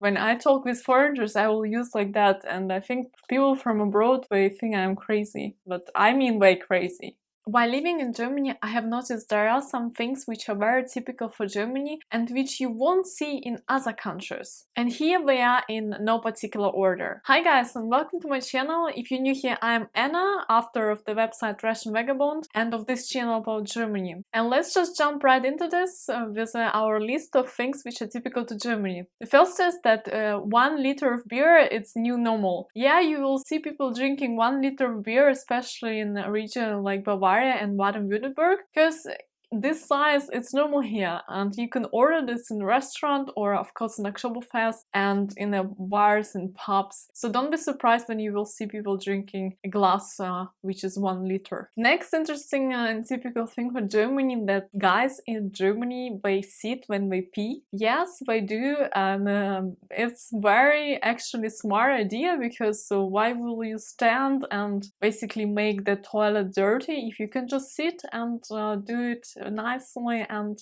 When I talk with foreigners, I will use like that, and I think people from abroad, they think I'm crazy, but I mean way crazy. While living in Germany, I have noticed there are some things which are very typical for Germany and which you won't see in other countries. And here they are in no particular order. Hi guys and welcome to my channel. If you're new here, I'm Anna, author of the website Russian Vagabond and of this channel about Germany. And let's just jump right into this with our list of things which are typical to Germany. The first is that 1 liter of beer, it's new normal. Yeah, you will see people drinking 1 liter of beer, especially in a region like Bavaria and Baden-Württemberg, because this size, it's normal here, and you can order this in a restaurant or of course in Oktoberfest and in the bars and pubs. So don't be surprised when you will see people drinking a glass which is 1 liter. Next interesting and typical thing for Germany, that guys in Germany, they sit when they pee. Yes, they do, and it's very actually smart idea, because why will you stand and basically make the toilet dirty if you can just sit and do it nicely and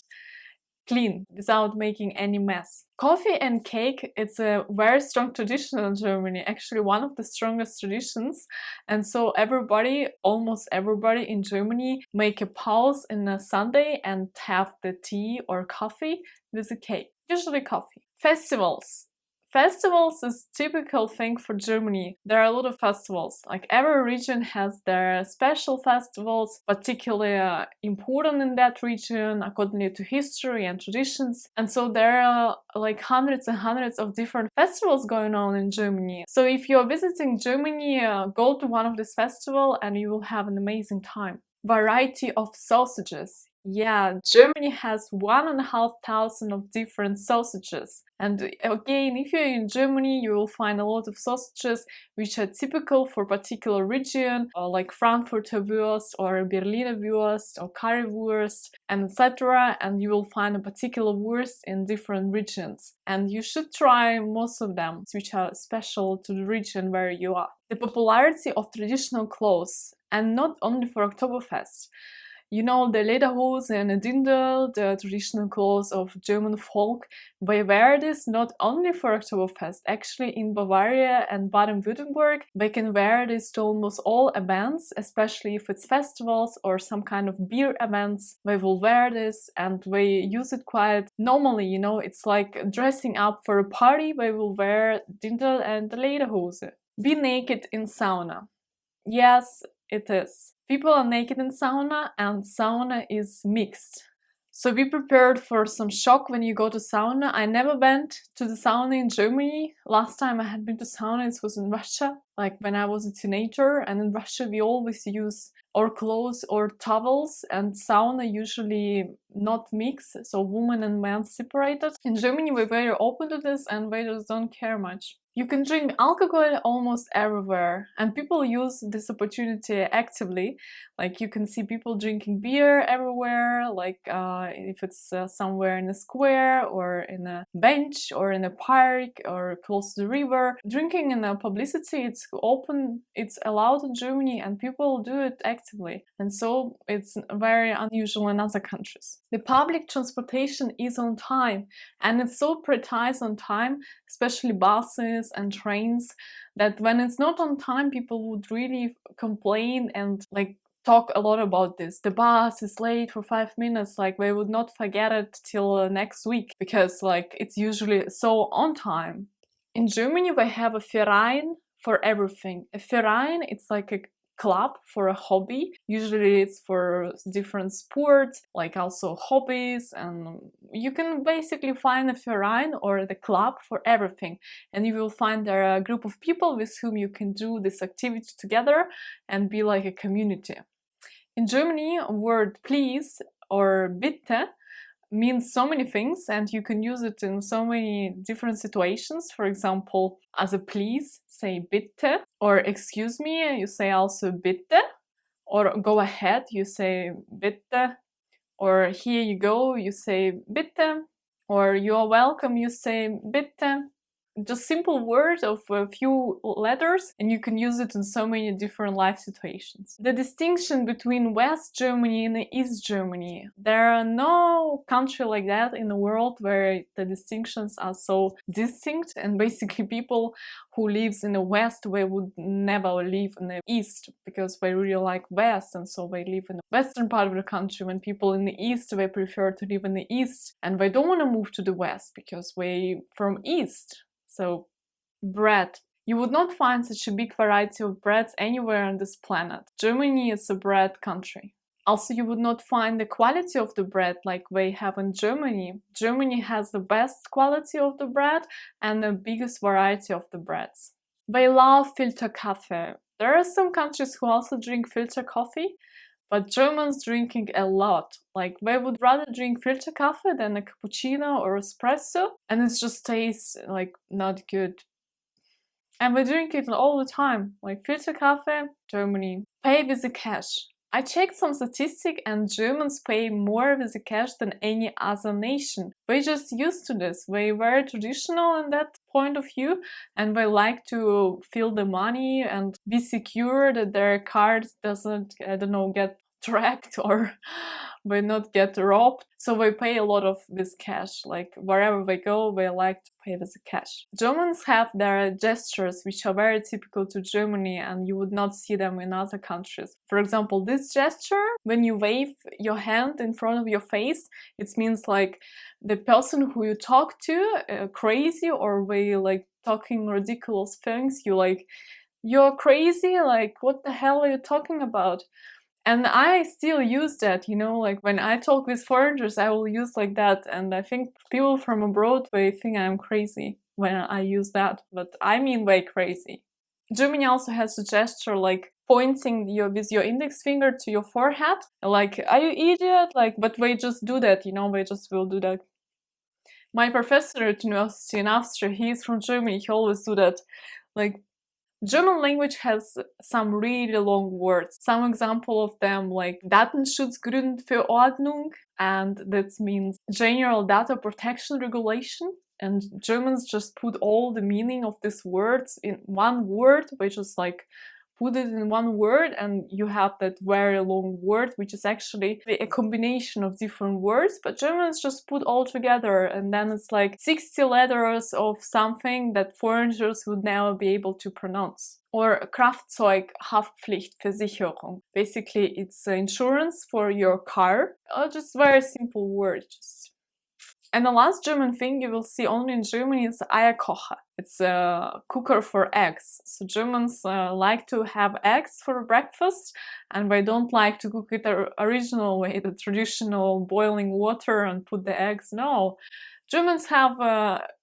clean without making any mess. Coffee and cake, it's a very strong tradition in Germany, actually one of the strongest traditions, and so everybody, almost everybody in Germany, make a pause in a Sunday and have the tea or coffee with a cake, usually coffee. Festivals. Festivals is typical thing for Germany. There are a lot of festivals. Like every region has their special festivals, particularly important in that region according to history and traditions. And so there are like hundreds and hundreds of different festivals going on in Germany. So if you're visiting Germany, go to one of these festivals and you will have an amazing time. Variety of sausages. Yeah, Germany has 1,500 of different sausages. And again, if you're in Germany, you will find a lot of sausages which are typical for particular region, like Frankfurter Wurst or Berliner Wurst or Currywurst, and etc. And you will find a particular wurst in different regions. And you should try most of them, which are special to the region where you are. The popularity of traditional clothes, and not only for Oktoberfest. You know, the lederhose and the Dirndl, the traditional clothes of German folk, they wear this not only for Oktoberfest. Actually, in Bavaria and Baden-Württemberg, they can wear this to almost all events, especially if it's festivals or some kind of beer events. They will wear this and they use it quite normally, you know, it's like dressing up for a party. They will wear Dirndl and the lederhose. Be naked in sauna. Yes, it is. People are naked in sauna, and sauna is mixed. So be prepared for some shock when you go to sauna. I never went to the sauna in Germany. Last time I had been to sauna, it was in Russia, like when I was a teenager. And in Russia we always use or clothes or towels, and sauna usually not mixed, so women and men separated. In Germany we're very open to this and we just don't care much. You can drink alcohol almost everywhere, and people use this opportunity actively. Like you can see people drinking beer everywhere, like if it's somewhere in a square or in a bench or in a park or close to the river. Drinking in a publicity, it's open, it's allowed in Germany, and people do it actively. And so it's very unusual in other countries. The public transportation is on time, and it's so precise on time, especially buses and trains, that when it's not on time, people would really complain and like talk a lot about this. The bus is late for 5 minutes, like they would not forget it till next week, because like it's usually so on time. In Germany we have a Verein for everything. A Verein, it's like a club for a hobby. Usually it's for different sports, like also hobbies, and you can basically find a Verein or the club for everything, and you will find there a group of people with whom you can do this activity together and be like a community. In Germany, word please or bitte means so many things, and you can use it in so many different situations. For example, as a please, say bitte, or excuse me, you say also bitte, or go ahead, you say bitte, or here you go, you say bitte, or you are welcome, you say bitte. just simple word of a few letters, and you can use it in so many different life situations. The distinction between West Germany and East Germany. There are no country like that in the world where the distinctions are so distinct, and basically people who lives in the West, they would never live in the East because they really like West, and so they live in the western part of the country. When people in the East, they prefer to live in the East, and they don't want to move to the West because they from East. So bread. You would not find such a big variety of breads anywhere on this planet. Germany is a bread country. Also, you would not find the quality of the bread like they have in Germany. Germany has the best quality of the bread and the biggest variety of the breads. They love filter coffee. There are some countries who also drink filter coffee, but Germans drinking a lot. Like, they would rather drink filter coffee than a cappuccino or espresso, and it just tastes like not good. And we drink it all the time, like filter coffee, Germany. Pay with the cash. I checked some statistic, and Germans pay more with the cash than any other nation. They just used to this. They very traditional in that point of view, and they like to feel the money and be secure that their card doesn't, I don't know, get tracked or they not get robbed. So they pay a lot of this cash. Like, wherever they go, they like to pay with the cash. Germans have their gestures which are very typical to Germany, and you would not see them in other countries. For example, this gesture, when you wave your hand in front of your face, it means like the person who you talk to crazy, or they like talking ridiculous things. You like, you're crazy, like what the hell are you talking about? And I still use that, you know, like when I talk with foreigners, I will use like that. And I think people from abroad, they think I'm crazy when I use that, but I mean way crazy. Germany also has a gesture like pointing with your index finger to your forehead, like, are you idiot? Like, but they just do that, you know, they just will do that. My professor at university in Austria, he's from Germany, he always do that. Like, German language has some really long words. Some example of them like Datenschutzgrund für Ordnung, and that means General Data Protection Regulation. And Germans just put all the meaning of these words in one word, which is like put it in one word, and you have that very long word, which is actually a combination of different words, but Germans just put all together, and then it's like 60 letters of something that foreigners would never be able to pronounce. Or Kraftzeughaftpflichtversicherung. Basically, it's insurance for your car. Just very simple word. And the last German thing you will see only in Germany is Ayakoha. It's a cooker for eggs. So Germans like to have eggs for breakfast, and they don't like to cook it the original way, the traditional boiling water and put the eggs. No. Germans have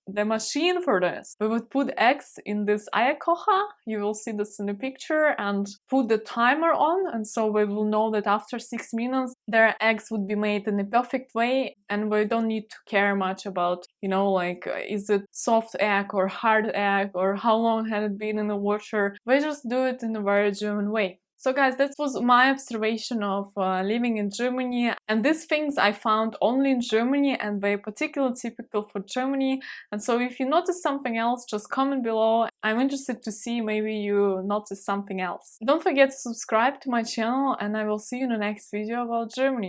the machine for this. We would put eggs in this Ayakoha, you will see this in the picture, and put the timer on, and so we will know that after 6 minutes their eggs would be made in a perfect way, and we don't need to care much about, you know, like is it soft egg or hard egg, or how long had it been in the water. We just do it in a very German way. So guys, that was my observation of living in Germany, and these things I found only in Germany, and they're particularly typical for Germany. And so if you notice something else, just comment below. I'm interested to see, maybe you notice something else. Don't forget to subscribe to my channel, and I will see you in the next video about Germany.